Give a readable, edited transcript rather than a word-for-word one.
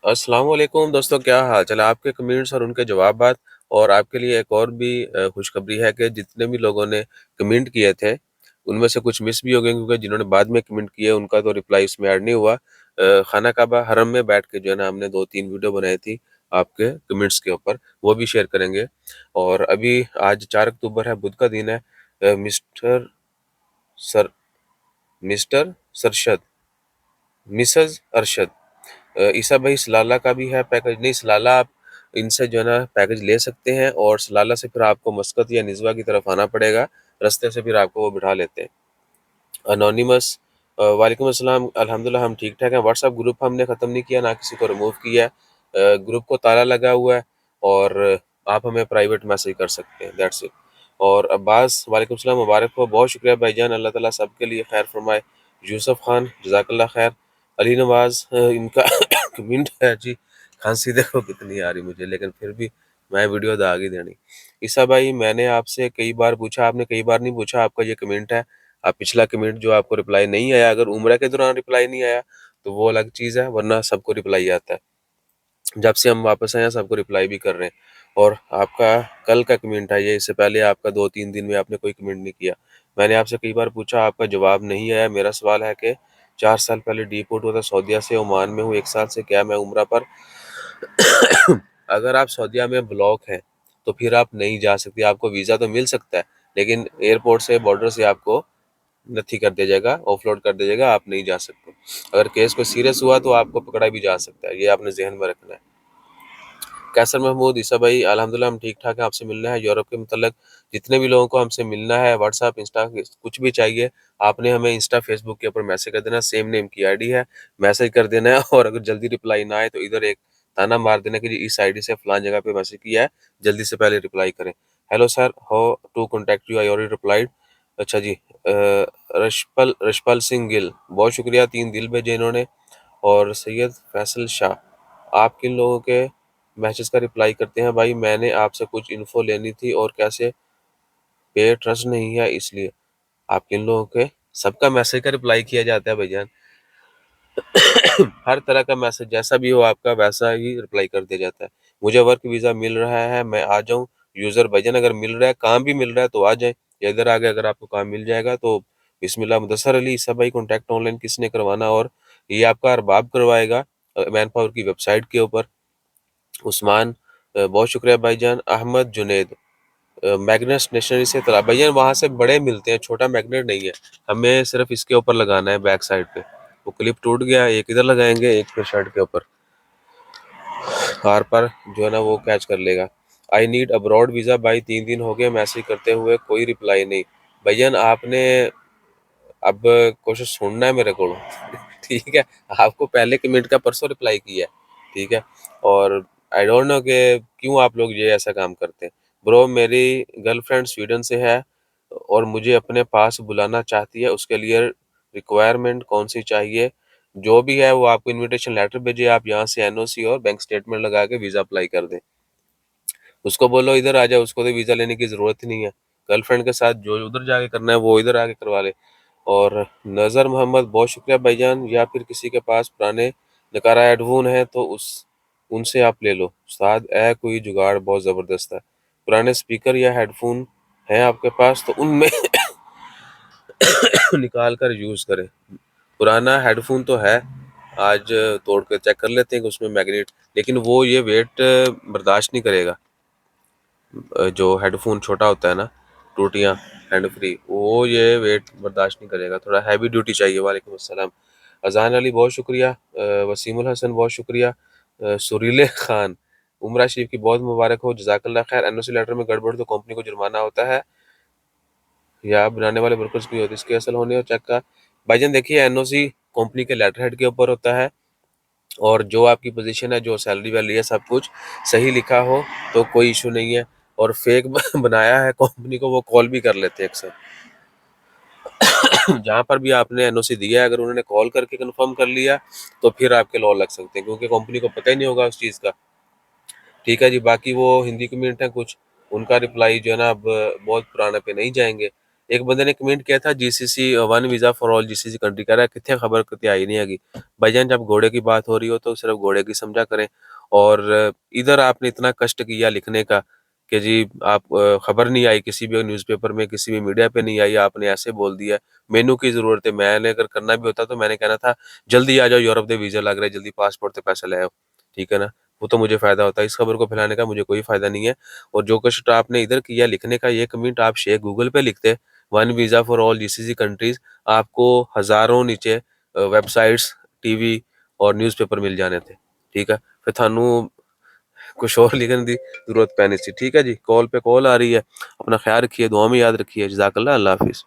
अस्सलाम वालेकुम दोस्तों, क्या हाल चाल है? आपके कमेंट्स और उनके जवाबात। और आपके लिए एक और भी खुशखबरी है कि जितने भी लोगों ने कमेंट किए थे उनमें से कुछ मिस भी हो गए, क्योंकि जिन्होंने बाद में कमेंट किए उनका तो रिप्लाई इसमें ऐड नहीं हुआ। खाना काबा हरम में बैठ के जो है ना, हमने 2-3 वीडियो बनाई थी आपके कमेंट्स के ऊपर, वो भी शेयर करेंगे। और अभी आज 4 अक्टूबर है, बुध का दिन है। Mister sir mister Sarshad, mrs Arshad, Isa Bhai Salala का भी है पैकेज। नहीं, सलाला आप इनसे जो है ना पैकेज ले सकते हैं, और सलाला से फिर आपको मस्कत या निजवा की तरफ आना पड़ेगा। रास्ते से फिर आपको वो बिठा लेते हैं। अनोनिमस, वालेकुम अस्सलाम, अल्हम्दुलिल्लाह हम ठीक ठाक हैं। व्हाट्सएप ग्रुप हमने ख़त्म नहीं किया, ना किसी को रिमूव किया। ग्रुप को ताला लगा हुआ है, और आप हमें प्राइवेट मैसेज कर सकते हैं, दैट्स इट। और अब्बास, वालेकुम सलाम, मुबारक हो, बहुत शुक्रिया भाईजान, अल्लाह ताला सबके लिए खैर फरमाए। यूसुफ खान, जज़ाकल्लाह खैर। अली नवाज, इनका कमेंट है जी, खांसी देखो कितनी आ रही मुझे, लेकिन फिर भी मैं वीडियो दाग ही देनी। ईसा भाई, मैंने आपसे कई बार पूछा, आपने कई बार नहीं पूछा, आपका ये कमेंट है। आप पिछला कमेंट जो आपको रिप्लाई नहीं आया, अगर उम्र के दौरान रिप्लाई नहीं आया तो वो अलग चीज़ है, वरना सबको रिप्लाई आता है। जब से हम वापस आए हैं सबको रिप्लाई भी कर रहे हैं। और आपका कल का कमेंट है ये, इससे पहले आपका 2-3 दिन में आपने कोई कमेंट नहीं किया। मैंने आपसे कई बार पूछा, आपका जवाब नहीं आया। मेरा सवाल है कि 4 साल पहले डिपोर्ट हुआ था सऊदीया से, ओमान में हूँ 1 साल से, क्या मैं उम्रा पर अगर आप सऊदीया में ब्लॉक हैं तो फिर आप नहीं जा सकते। आपको वीज़ा तो मिल सकता है, लेकिन एयरपोर्ट से, बॉर्डर से आपको नथी कर दिया जाएगा, ऑफलोड कर दिया जाएगा, आप नहीं जा सकते। अगर केस कोई सीरियस हुआ तो आपको पकड़ा भी जा सकता है, ये आपने जहन में रखना है। कैसर महमूद, ईसा भाई, अल्हम्दुलिल्लाह हम ठीक ठाक हैं, आपसे मिलना है यूरोप के मतलब जितने भी लोगों को हमसे मिलना है, व्हाट्सएप, इंस्टा, कुछ भी चाहिए, आपने हमें इंस्टा, फेसबुक के ऊपर मैसेज कर देना, सेम नेम की आईडी है, मैसेज कर देना है। और अगर जल्दी रिप्लाई ना आए तो इधर एक ताना मार देना कि जी इस आईडी से फलान जगह पे मैसेज किया है, जल्दी से पहले रिप्लाई करें। Hello sir, how to contact you, I already replied. अच्छा जी, रशपल सिंह गिल, बहुत शुक्रिया, 3 दिल भेजे इन्होंने। और सैयद फैसल शाह, आप किन लोगों के मैसेज का रिप्लाई करते हैं भाई? मैंने आपसे कुछ इन्फो लेनी थी, और कैसे पे ट्रस्ट नहीं है इसलिए। आप किन लोगों के, सबका मैसेज का रिप्लाई किया जाता है भाईजान। हर तरह का मैसेज जैसा भी हो आपका वैसा ही रिप्लाई कर दिया जाता है। मुझे वर्क वीज़ा मिल रहा है, मैं आ जाऊँ? यूज़र भाईजान, अगर मिल रहा है, काम भी मिल रहा है तो आ जाए, या इधर आ गए, अगर आपको काम मिल जाएगा तो बिस्मिल्लाह। मुदस्सर अली, ईसा भाई, कॉन्टैक्ट ऑनलाइन किसने करवाना, और ये आपका अरबाब करवाएगा मैन पावर की वेबसाइट के ऊपर। उस्मान, बहुत शुक्रिया भाईजान। अहमद जुनैद, मैग्नेट स्टेशनरी से तला भैया, वहाँ से बड़े मिलते हैं, छोटा मैग्नेट नहीं है। हमें सिर्फ इसके ऊपर लगाना है, बैक साइड पे। वो क्लिप टूट गया, एक इधर लगाएंगे, एक फिर शर्ट के ऊपर, कार पर जो है ना वो कैच कर लेगा। आई नीड अब्रॉड वीज़ा भाई, 3 दिन हो गए मैसेज करते हुए, कोई रिप्लाई नहीं। भैया आपने अब क्वेश्चन सुनना है मेरे को। ठीक है, आपको पहले कमेंट का परसों रिप्लाई किया है, ठीक है। और आई डोंट नो कि क्यों आप लोग ये ऐसा काम करते हैं। ब्रो, मेरी गर्लफ्रेंड स्वीडन से है और मुझे अपने पास बुलाना चाहती है, उसके लिए रिक्वायरमेंट कौन सी चाहिए? जो भी है वो आपको इनविटेशन लेटर भेजे, आप यहाँ से एनओसी और बैंक स्टेटमेंट लगा के वीज़ा अप्लाई कर दें। उसको बोलो इधर आ जाओ, उसको तो वीज़ा लेने की ज़रूरत ही नहीं है। गर्लफ्रेंड के साथ जो उधर जाके करना है वो इधर आके करवा ले। और नज़र मोहम्मद, बहुत शुक्रिया भाईजान। या फिर किसी के पास पुराने नकारा हेडफोन है तो उस उनसे आप ले लो। उस्ताद, कोई जुगाड़ बहुत ज़बरदस्त है। पुराने स्पीकर या हेडफोन हैं आपके पास तो उनमें निकाल कर यूज़ करें। पुराना हेडफोन तो है, आज तोड़ कर चेक कर लेते हैं कि उसमें मैग्नेट, लेकिन वो ये वेट बर्दाश्त नहीं करेगा। जो हेडफोन छोटा होता है ना, टूटियाँ हैंड फ्री, वो ये वेट बर्दाश्त नहीं करेगा, थोड़ा हैवी ड्यूटी चाहिए। वालेकुम अस्सलाम। अजान अली, बहुत शुक्रिया। वसीमुल हसन, बहुत शुक्रिया। सुरीले खान, उमरा शरीफ की बहुत मुबारक हो, जजाकल्ला खैर। एनओसी लेटर में गड़बड़ तो कंपनी को जुर्माना होता है या बनाने वाले वर्कर्स की होती है? इसके असल होने और चेक का भाईजान, देखिए एनओसी कंपनी के लेटर हेड के ऊपर होता है, और जो आपकी पोजीशन है, जो सैलरी वैलरी है, सब कुछ सही लिखा हो तो कोई इशू नहीं है। और फेक बनाया है कंपनी को, वो कॉल भी कर लेते हैं अक्सर। जहाँ पर भी आपने एनओसी दिया है, अगर उन्होंने कॉल करके कंफर्म कर लिया तो फिर आपके लॉ लग सकते हैं, क्योंकि कंपनी को पता ही नहीं होगा उस चीज़ का। ठीक है जी, बाकी वो हिंदी कम्युनिटी है कुछ, उनका रिप्लाई जो है ना अब बहुत पुराने पे नहीं जाएंगे। एक बंदे ने कमेंट किया था GCC one visa for all GCC country, कह रहा है कित्थे खबर कती आई नहीं हैगी। भाईजान जब घोड़े की बात हो रही हो तो सिर्फ़ घोड़े की समझा करें। और इधर आपने इतना कष्ट किया लिखने का कि जी आप खबर नहीं आई किसी भी न्यूज़पेपर में, किसी भी मीडिया पे नहीं आई, आपने ऐसे बोल दिया। मैनू की ज़रूरत है, मैंने अगर करना भी होता तो मैंने कहना था जल्दी आ जाओ यूरोप दे वीज़ा लग रहे, जल्दी पासपोर्ट ते पैसे ले आओ, ठीक है ना? वो तो मुझे फ़ायदा होता है, इस खबर को फैलाने का मुझे कोई फ़ायदा नहीं है। और जो कष्ट आपने इधर किया लिखने का, ये कमेंट आप शेयर गूगल पे लिखते, one visa for all GCC countries, आपको हज़ारों नीचे वेबसाइट्स, टीवी और न्यूज़पेपर मिल जाने थे, ठीक है? फिर थानू कुछ और लिखने की ज़रूरत पैनी सी, ठीक है जी? कॉल पे कॉल आ रही है, अपना ख़्याल रखिए, दुआ में याद रखिए। जज़ाकल्लाह, अल्लाह हाफ़िज़।